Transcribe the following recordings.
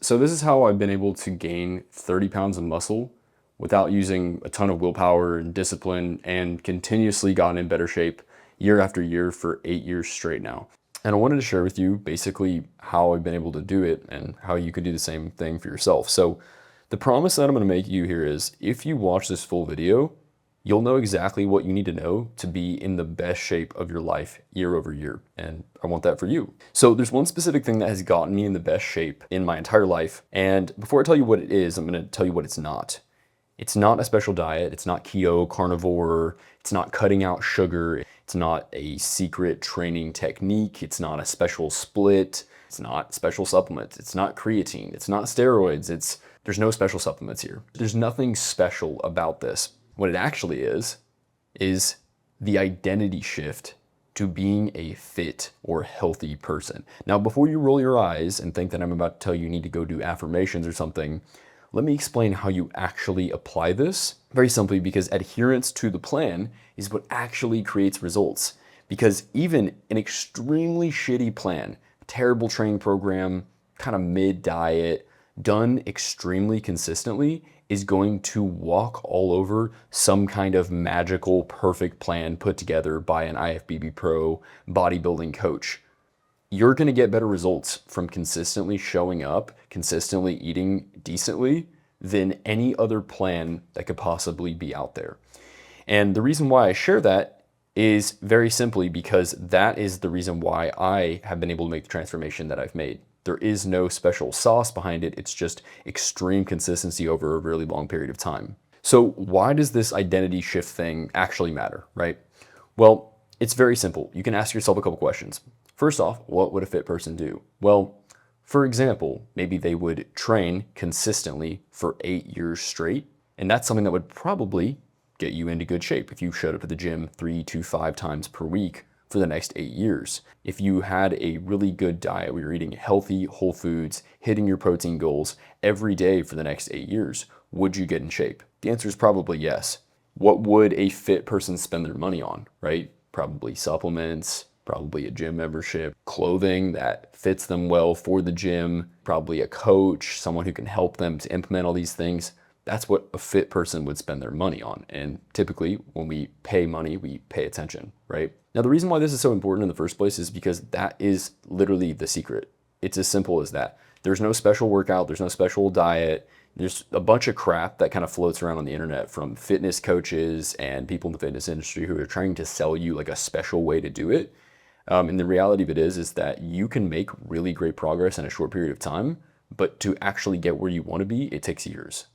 So this is how I've been able to gain 30 pounds of muscle without using a ton of willpower and discipline, and continuously gotten in better shape year after year for 8 years straight now. And I wanted to share with you basically how I've been able to do it and how you could do the same thing for yourself. So the promise that I'm going to make you here is, if you watch this full video, you'll know exactly what you need to know to be in the best shape of your life year over year. And I want that for you. So there's one specific thing that has gotten me in the best shape in my entire life. And before I tell you what it is, I'm going to tell you what it's not. It's not a special diet. It's not keto, carnivore. It's not cutting out sugar. It's not a secret training technique. It's not a special split. It's not special supplements. It's not creatine. It's not steroids. There's no special supplements here. There's nothing special about this. What it actually is the identity shift to being a fit or healthy person. Now, before you roll your eyes and think that I'm about to tell you need to go do affirmations or something, let me explain how you actually apply this. Very simply, because adherence to the plan is what actually creates results. Because even an extremely shitty plan, terrible training program, kind of mid diet, done extremely consistently, is going to walk all over some kind of magical, perfect plan put together by an IFBB pro bodybuilding coach. You're going to get better results from consistently showing up, consistently eating decently, than any other plan that could possibly be out there. And the reason why I share that is very simply because that is the reason why I have been able to make the transformation that I've made. There is no special sauce behind it. It's just extreme consistency over a really long period of time. So why does this identity shift thing actually matter, right? Well, it's very simple. You can ask yourself a couple questions. First off, what would a fit person do? Well, for example, maybe they would train consistently for 8 years straight, and that's something that would probably get you into good shape if you showed up at the gym 3 to 5 times per week for the next 8 years. If you had a really good diet where you're eating healthy, whole foods, hitting your protein goals every day for the next 8 years, would you get in shape? The answer is probably yes. What would a fit person spend their money on, right? Probably supplements, probably a gym membership, clothing that fits them well for the gym, probably a coach, someone who can help them to implement all these things. That's what a fit person would spend their money on. And typically when we pay money, we pay attention, right? Now, the reason why this is so important in the first place is because that is literally the secret. It's as simple as that. There's no special workout. There's no special diet. There's a bunch of crap that kind of floats around on the internet from fitness coaches and people in the fitness industry who are trying to sell you like a special way to do it. And the reality of it is that you can make really great progress in a short period of time, but to actually get where you want to be, it takes years.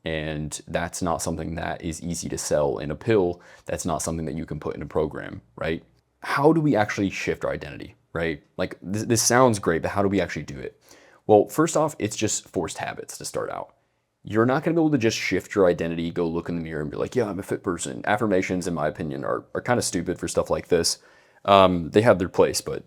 And that's not something that is easy to sell in a pill. That's not something that you can put in a program, right? How do we actually shift our identity, right? Like this sounds great, but how do we actually do it? Well, first off, it's just forced habits to start out. You're not going to be able to just shift your identity, go look in the mirror and be like, yeah, I'm a fit person. Affirmations, in my opinion, are kind of stupid for stuff like this. They have their place, but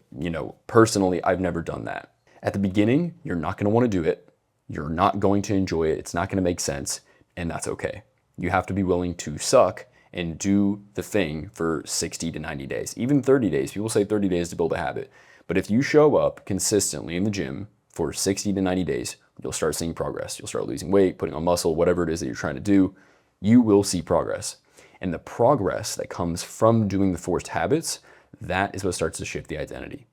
personally, I've never done that. At the beginning, you're not going to want to do it. You're not going to enjoy it. It's not going to make sense, and that's okay. You have to be willing to suck and do the thing for 60 to 90 days, even 30 days. People say 30 days to build a habit. But if you show up consistently in the gym for 60 to 90 days, you'll start seeing progress. You'll start losing weight, putting on muscle, whatever it is that you're trying to do, you will see progress. And the progress that comes from doing the forced habits, that is what starts to shift the identity.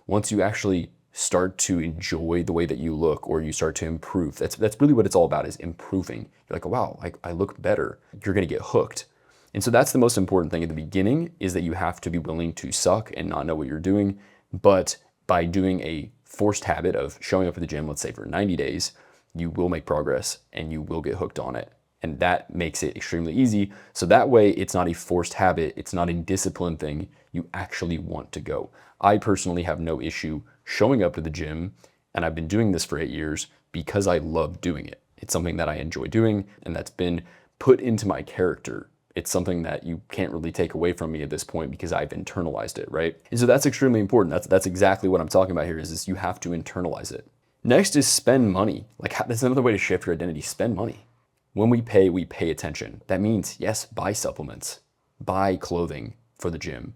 Once you actually start to enjoy the way that you look, or you start to improve, that's really what it's all about, is improving. You're like, oh, wow, I look better. You're going to get hooked. And so that's the most important thing at the beginning, is that you have to be willing to suck and not know what you're doing. But by doing a forced habit of showing up at the gym, let's say for 90 days, you will make progress and you will get hooked on it. And that makes it extremely easy. So that way it's not a forced habit. It's not a discipline thing. You actually want to go. I personally have no issue showing up to the gym, and I've been doing this for 8 years because I love doing it. It's something that I enjoy doing, and that's been put into my character. It's something that you can't really take away from me at this point because I've internalized it, right? And so that's extremely important. That's exactly what I'm talking about here, is you have to internalize it. Next is spend money. That's another way to shift your identity. Spend money. When we pay attention. That means, yes, buy supplements, buy clothing for the gym,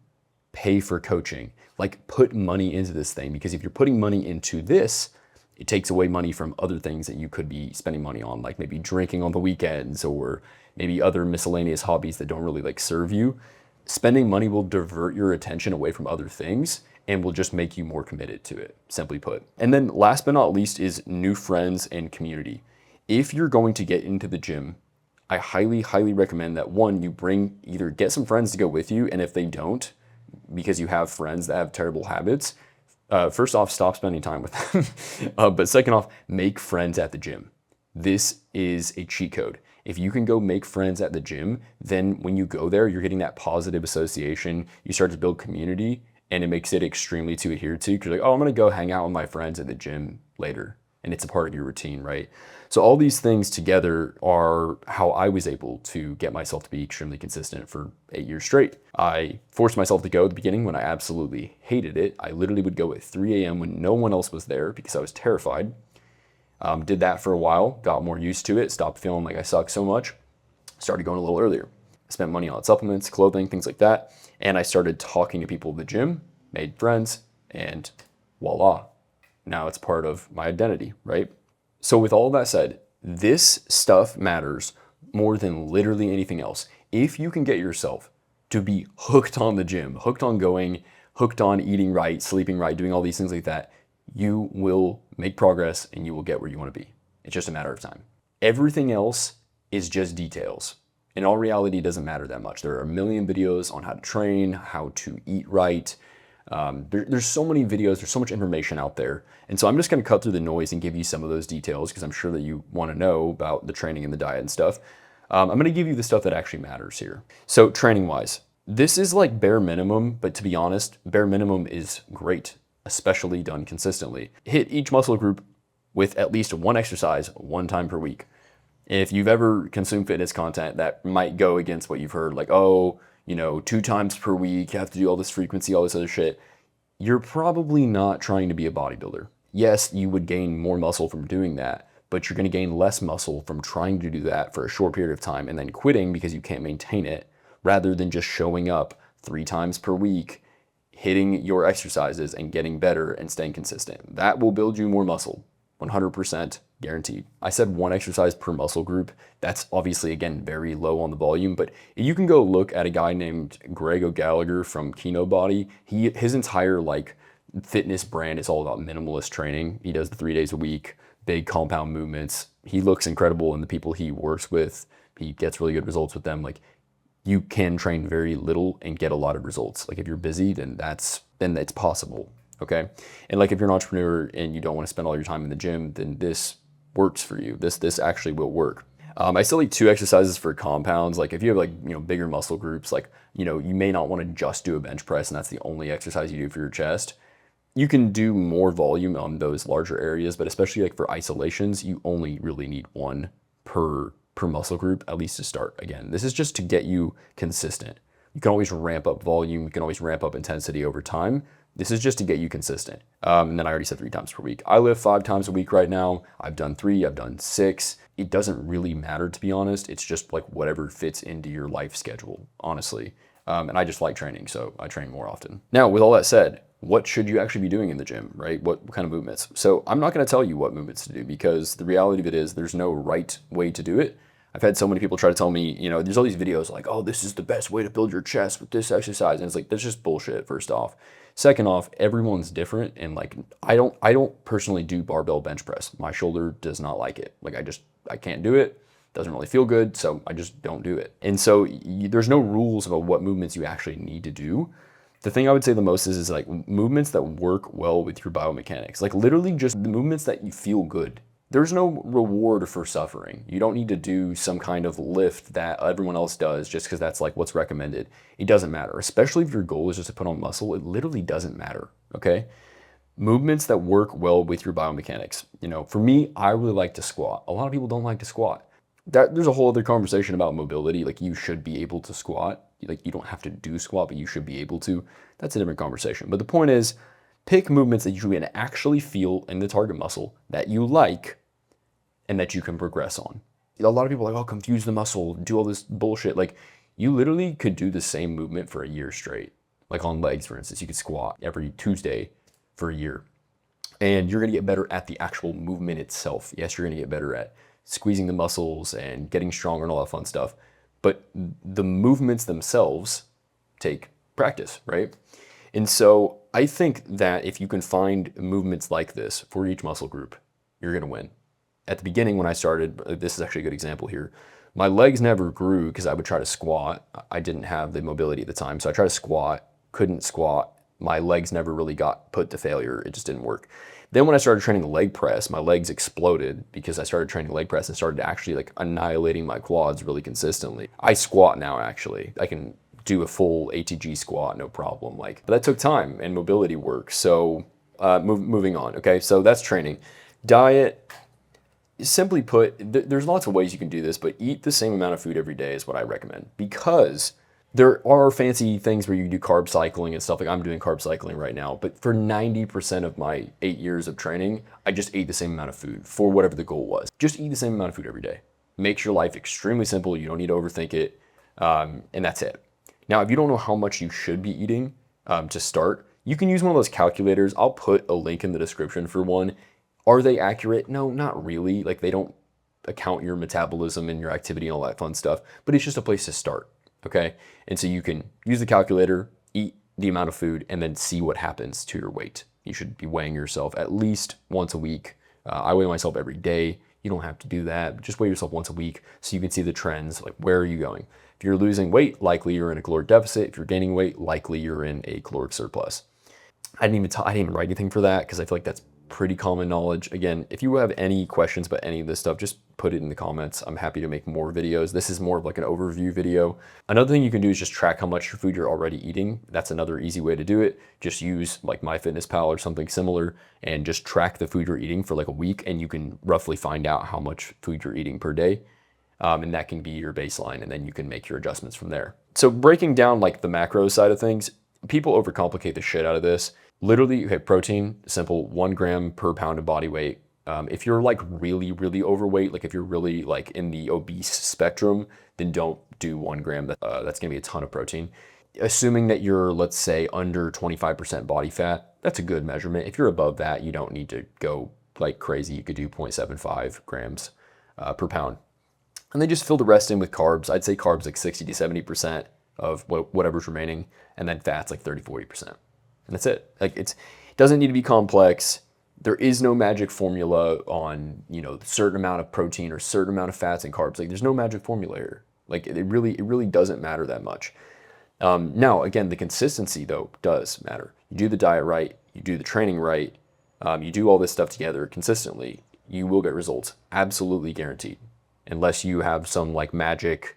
pay for coaching, put money into this thing, because if you're putting money into this, It takes away money from other things that you could be spending money on, like maybe drinking on the weekends or maybe other miscellaneous hobbies that don't really like serve you. Spending money will divert your attention away from other things and will just make you more committed to it, simply put. And then last but not least is new friends and community. If you're going to get into the gym, I highly, highly recommend that one, you either get some friends to go with you, and if they don't, because you have friends that have terrible habits, first off, stop spending time with them. But second off, make friends at the gym. This is a cheat code. If you can go make friends at the gym, then when you go there, you're getting that positive association. You start to build community, and it makes it extremely to adhere to. Because you're like, oh, I'm gonna go hang out with my friends at the gym later, and it's a part of your routine, right? So all these things together are how I was able to get myself to be extremely consistent for 8 years straight. I forced myself to go at the beginning when I absolutely hated it. I literally would go at 3 a.m. when no one else was there because I was terrified. Did that for a while, got more used to it, stopped feeling like I sucked so much, started going a little earlier. Spent money on supplements, clothing, things like that. And I started talking to people at the gym, made friends, and voila. Now it's part of my identity, right? So with all that said, this stuff matters more than literally anything else. If you can get yourself to be hooked on the gym, hooked on going, hooked on eating right, sleeping right, doing all these things like that, you will make progress and you will get where you want to be. It's just a matter of time. Everything else is just details. In all reality, it doesn't matter that much. There are a million videos on how to train, how to eat right. There's so many videos, there's so much information out there. And so I'm just gonna cut through the noise and give you some of those details because I'm sure that you wanna know about the training and the diet and stuff. I'm gonna give you the stuff that actually matters here. So training wise, this is like bare minimum, but to be honest, bare minimum is great, especially done consistently. Hit each muscle group with at least one exercise 1 time per week. If you've ever consumed fitness content that might go against what you've heard, like, oh, 2 times per week, you have to do all this frequency, all this other shit, you're probably not trying to be a bodybuilder. Yes, you would gain more muscle from doing that, but you're gonna gain less muscle from trying to do that for a short period of time and then quitting because you can't maintain it, rather than just showing up 3 times per week, hitting your exercises and getting better and staying consistent. That will build you more muscle, 100% guaranteed. I said 1 exercise per muscle group. That's obviously, again, very low on the volume, but you can go look at a guy named Greg O'Gallagher from Kino Body. His entire fitness brand is all about minimalist training. He does the 3 days a week, big compound movements. He looks incredible, and the people he works with, he gets really good results with them. You can train very little and get a lot of results. If you're busy, then it's possible. Okay. And if you're an entrepreneur and you don't want to spend all your time in the gym, then this works for you. This actually will work. I still like 2 exercises for compounds. If you have bigger muscle groups, you may not want to just do a bench press and that's the only exercise you do for your chest. You can do more volume on those larger areas, but especially for isolations, you only really need 1 per muscle group, at least to start. Again, this is just to get you consistent. You can always ramp up volume. You can always ramp up intensity over time. This is just to get you consistent. And then I already said 3 times per week. I lift 5 times a week right now. I've done 3, I've done 6. It doesn't really matter, to be honest. It's just whatever fits into your life schedule, honestly. And I just like training, so I train more often. Now, with all that said, what should you actually be doing in the gym, right? What kind of movements? So I'm not gonna tell you what movements to do because the reality of it is there's no right way to do it. I've had so many people try to tell me, there's all these videos oh, this is the best way to build your chest with this exercise. And it's that's just bullshit, first off. Second off, everyone's different. And I don't personally do barbell bench press. My shoulder does not like it. I can't do it. Doesn't really feel good. So I just don't do it. And so there's no rules about what movements you actually need to do. The thing I would say the most is movements that work well with your biomechanics. Literally just the movements that you feel good. There's no reward for suffering. You don't need to do some kind of lift that everyone else does just because that's what's recommended. It doesn't matter, especially if your goal is just to put on muscle. It literally doesn't matter, okay? Movements that work well with your biomechanics. For me, I really like to squat. A lot of people don't like to squat. There's a whole other conversation about mobility. You should be able to squat. You don't have to do squat, but you should be able to. That's a different conversation. But the point is, pick movements that you can actually feel in the target muscle that you like and that you can progress on. A lot of people are oh, confuse the muscle, do all this bullshit. You literally could do the same movement for a year straight. On legs, for instance, you could squat every Tuesday for a year. And you're gonna get better at the actual movement itself. Yes, you're gonna get better at squeezing the muscles and getting stronger and all that fun stuff. But the movements themselves take practice, right? And so I think that if you can find movements like this for each muscle group, you're gonna win. At the beginning when I started, this is actually a good example here. My legs never grew because I would try to squat. I didn't have the mobility at the time. So I tried to squat, couldn't squat. My legs never really got put to failure. It just didn't work. Then when I started training the leg press, my legs exploded because I started training leg press and started actually like annihilating my quads really consistently. I squat now actually. I can do a full ATG squat, no problem. But that took time and mobility work. So moving on, okay? So that's training. Diet, simply put, there's lots of ways you can do this, but eat the same amount of food every day is what I recommend, because there are fancy things where you do carb cycling and stuff. Like I'm doing carb cycling right now, but for 90% of my 8 years of training, I just ate the same amount of food for whatever the goal was. Just eat the same amount of food every day. Makes your life extremely simple. You don't need to overthink it, and that's it. Now, if you don't know how much you should be eating to start, you can use one of those calculators. I'll put a link in the description for one. Are they accurate? No, not really. Like they don't account your metabolism and your activity and all that fun stuff, but it's just a place to start, okay? And so you can use the calculator, eat the amount of food, and then see what happens to your weight. You should be weighing yourself at least once a week. I weigh myself every day. You don't have to do that. Just weigh yourself once a week so you can see the trends, like where are you going? If you're losing weight, likely you're in a caloric deficit. If you're gaining weight, likely you're in a caloric surplus. I didn't even write anything for that because I feel like that's pretty common knowledge. Again, if you have any questions about any of this stuff, just put it in the comments. I'm happy to make more videos. This is more of like an overview video. Another thing you can do is just track how much food you're already eating. That's another easy way to do it. Just use like MyFitnessPal or something similar and just track the food you're eating for like a week, and you can roughly find out how much food you're eating per day. And that can be your baseline, and then you can make your adjustments from there. So breaking down like the macro side of things, people overcomplicate the shit out of this. Literally, okay, protein, simple, 1 gram per pound of body weight. If you're like really, really overweight, like if you're really like in the obese spectrum, then don't do 1 gram. That's gonna be a ton of protein. Assuming that you're, let's say, under 25% body fat, that's a good measurement. If you're above that, you don't need to go like crazy. You could do 0.75 grams per pound. And then just fill the rest in with carbs. I'd say carbs like 60 to 70% of whatever's remaining, and then fats like 30, 40%. And that's it. Like it doesn't need to be complex. There is no magic formula on, certain amount of protein or certain amount of fats and carbs. Like there's no magic formula here. Like it really doesn't matter that much. Now, again, the consistency though does matter. You do the diet right, you do the training right, you do all this stuff together consistently, you will get results. Absolutely guaranteed. Unless you have some like magic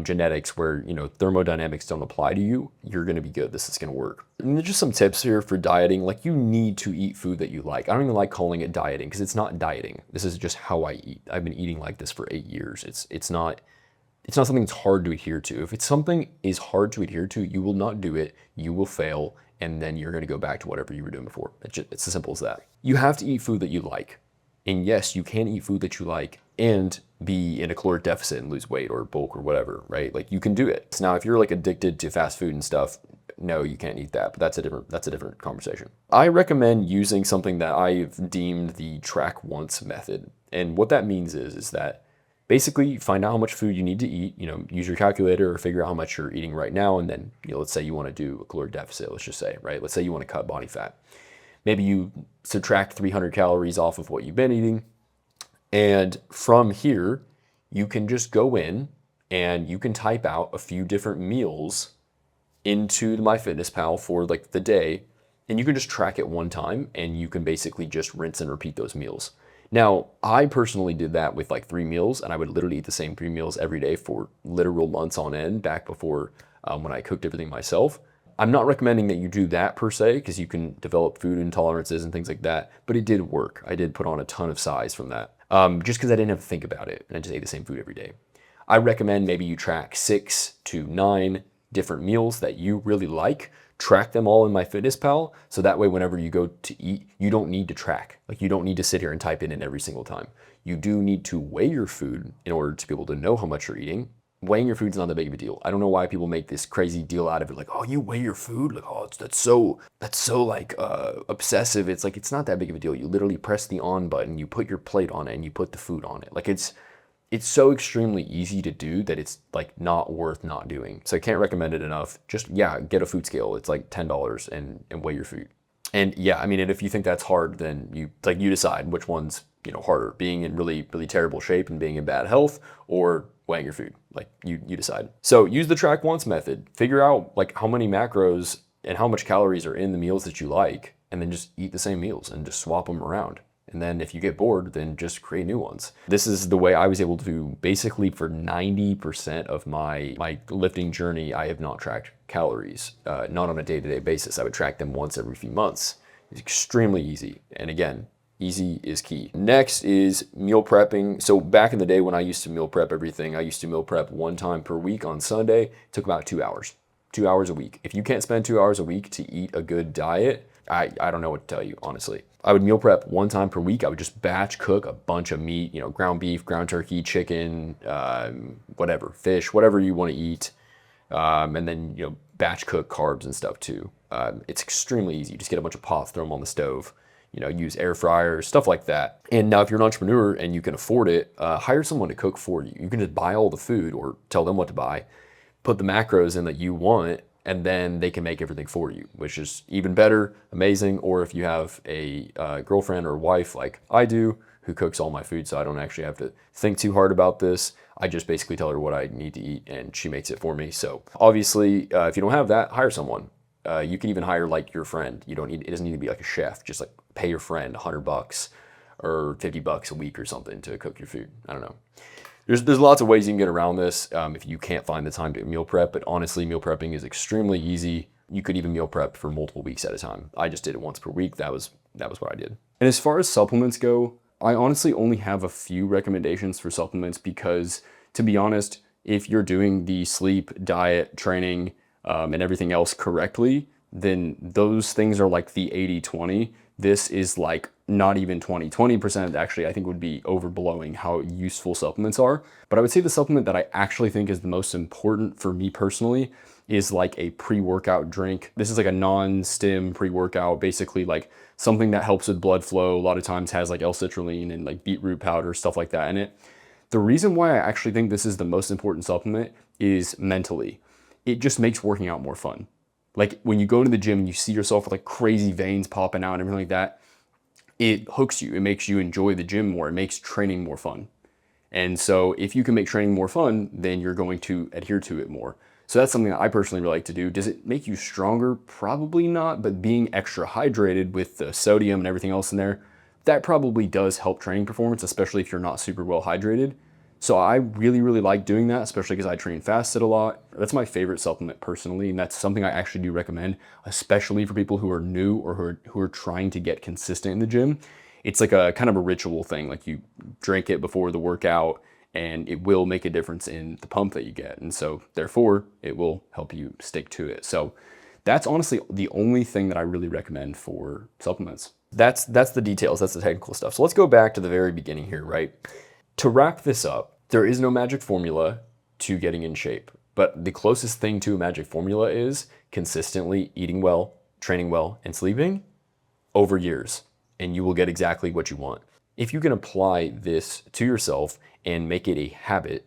genetics where thermodynamics don't apply to you, you're going to be good. This is going to work. And there's just some tips here for dieting. Like you need to eat food that you like. I don't even like calling it dieting because it's not dieting. This is just how I eat. I've been eating like this for 8 years. It's not something that's hard to adhere to. If it's something is hard to adhere to, you will not do it. You will fail, and then you're going to go back to whatever you were doing before. It's as simple as that. You have to eat food that you like. And yes, you can eat food that you like and be in a caloric deficit and lose weight or bulk or whatever, right? Like you can do it. So now if you're like addicted to fast food and stuff, no, you can't eat that, but that's a different conversation. I recommend using something that I've deemed the track once method. And what that means is that basically find out how much food you need to eat, use your calculator or figure out how much you're eating right now. And then, let's say you want to do a caloric deficit, let's just say, right? Let's say you want to cut body fat. Maybe you subtract 300 calories off of what you've been eating. And from here, you can just go in and you can type out a few different meals into the MyFitnessPal for like the day. And you can just track it one time and you can basically just rinse and repeat those meals. Now, I personally did that with like 3 meals, and I would literally eat the same 3 meals every day for literal months on end back before when I cooked everything myself. I'm not recommending that you do that per se, because you can develop food intolerances and things like that, but it did work. I did put on a ton of size from that, just because I didn't have to think about it, and I just ate the same food every day. I recommend maybe you track 6 to 9 different meals that you really like, track them all in MyFitnessPal, so that way whenever you go to eat, you don't need to track. Like you don't need to sit here and type it in every single time. You do need to weigh your food in order to be able to know how much you're eating, weighing your food's not that big of a deal. I don't know why people make this crazy deal out of it. Like, oh, you weigh your food? Like, oh, that's so like obsessive. It's like, it's not that big of a deal. You literally press the on button, you put your plate on it, and you put the food on it. Like, it's so extremely easy to do that it's like not worth not doing. So I can't recommend it enough. Just, yeah, get a food scale. It's like $10 and weigh your food. And yeah, I mean, and if you think that's hard, then you decide which one's, harder, being in really, really terrible shape and being in bad health, or weighing your food. Like, you decide. So use the track once method. Figure out like how many macros and how much calories are in the meals that you like, and then just eat the same meals and just swap them around. And then if you get bored, then just create new ones. This is the way I was able to, basically for 90% of my lifting journey, I have not tracked calories, not on a day-to-day basis. I would track them once every few months. It's extremely easy. And again, easy is key. Next is meal prepping. So back in the day when I used to meal prep everything, I used to meal prep one time per week on Sunday. It took about 2 hours. 2 hours a week. If you can't spend 2 hours a week to eat a good diet, I don't know what to tell you, honestly. I would meal prep one time per week. I would just batch cook a bunch of meat, ground beef, ground turkey, chicken, whatever, fish, whatever you want to eat. And then, batch cook carbs and stuff too. It's extremely easy. Just get a bunch of pots, throw them on the stove, use air fryers, stuff like that. And now if you're an entrepreneur and you can afford it, hire someone to cook for you. You can just buy all the food or tell them what to buy, put the macros in that you want, and then they can make everything for you, which is even better, amazing. Or if you have a girlfriend or wife like I do, who cooks all my food, so I don't actually have to think too hard about this. I just basically tell her what I need to eat and she makes it for me. So obviously, if you don't have that, hire someone. You can even hire like your friend. It doesn't need to be like a chef. Just like pay your friend $100 or $50 a week or something to cook your food. I don't know. There's lots of ways you can get around this if you can't find the time to meal prep, but honestly, meal prepping is extremely easy. You could even meal prep for multiple weeks at a time. I just did it once per week. That was what I did. And as far as supplements go, I honestly only have a few recommendations for supplements because, to be honest, if you're doing the sleep, diet, training, and everything else correctly, then those things are like the 80-20. This is like not even 20%. Actually, I think would be overblowing how useful supplements are. But I would say the supplement that I actually think is the most important for me personally is like a pre-workout drink. This is like a non-stim pre-workout, basically like something that helps with blood flow. A lot of times has like L-citrulline and like beetroot powder, stuff like that in it. The reason why I actually think this is the most important supplement is mentally. It just makes working out more fun. Like when you go into the gym and you see yourself with like crazy veins popping out and everything like that, it hooks you. It makes you enjoy the gym more. It makes training more fun. And so if you can make training more fun, then you're going to adhere to it more. So that's something that I personally really like to do. Does it make you stronger? Probably not, but being extra hydrated with the sodium and everything else in there, that probably does help training performance, especially if you're not super well hydrated. So I really, really like doing that, especially because I train fasted a lot. That's my favorite supplement personally, and that's something I actually do recommend, especially for people who are new or who are trying to get consistent in the gym. It's like a kind of a ritual thing. Like you drink it before the workout, and it will make a difference in the pump that you get. And so therefore, it will help you stick to it. So that's honestly the only thing that I really recommend for supplements. That's the details, that's the technical stuff. So let's go back to the very beginning here, right? To wrap this up, there is no magic formula to getting in shape, but the closest thing to a magic formula is consistently eating well, training well, and sleeping over years, and you will get exactly what you want. If you can apply this to yourself and make it a habit,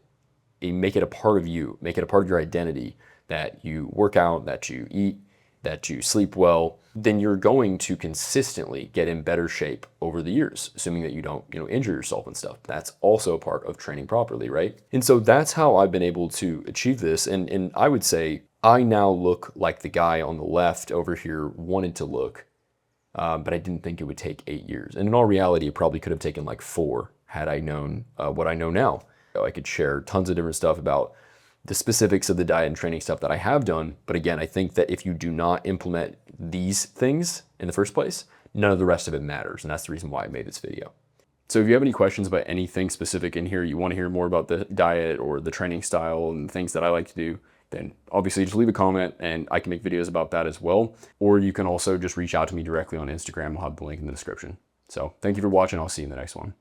and make it a part of you, make it a part of your identity, that you work out, that you eat, that you sleep well, then you're going to consistently get in better shape over the years, assuming that you don't, injure yourself and stuff. That's also a part of training properly, right? And so that's how I've been able to achieve this. And I would say I now look like the guy on the left over here wanted to look, but I didn't think it would take 8 years. And in all reality, it probably could have taken like 4 had I known what I know now. I could share tons of different stuff about the specifics of the diet and training stuff that I have done. But again, I think that if you do not implement these things in the first place, none of the rest of it matters. And that's the reason why I made this video. So if you have any questions about anything specific in here, you want to hear more about the diet or the training style and the things that I like to do, then obviously just leave a comment and I can make videos about that as well. Or you can also just reach out to me directly on Instagram. I'll have the link in the description. So thank you for watching. I'll see you in the next one.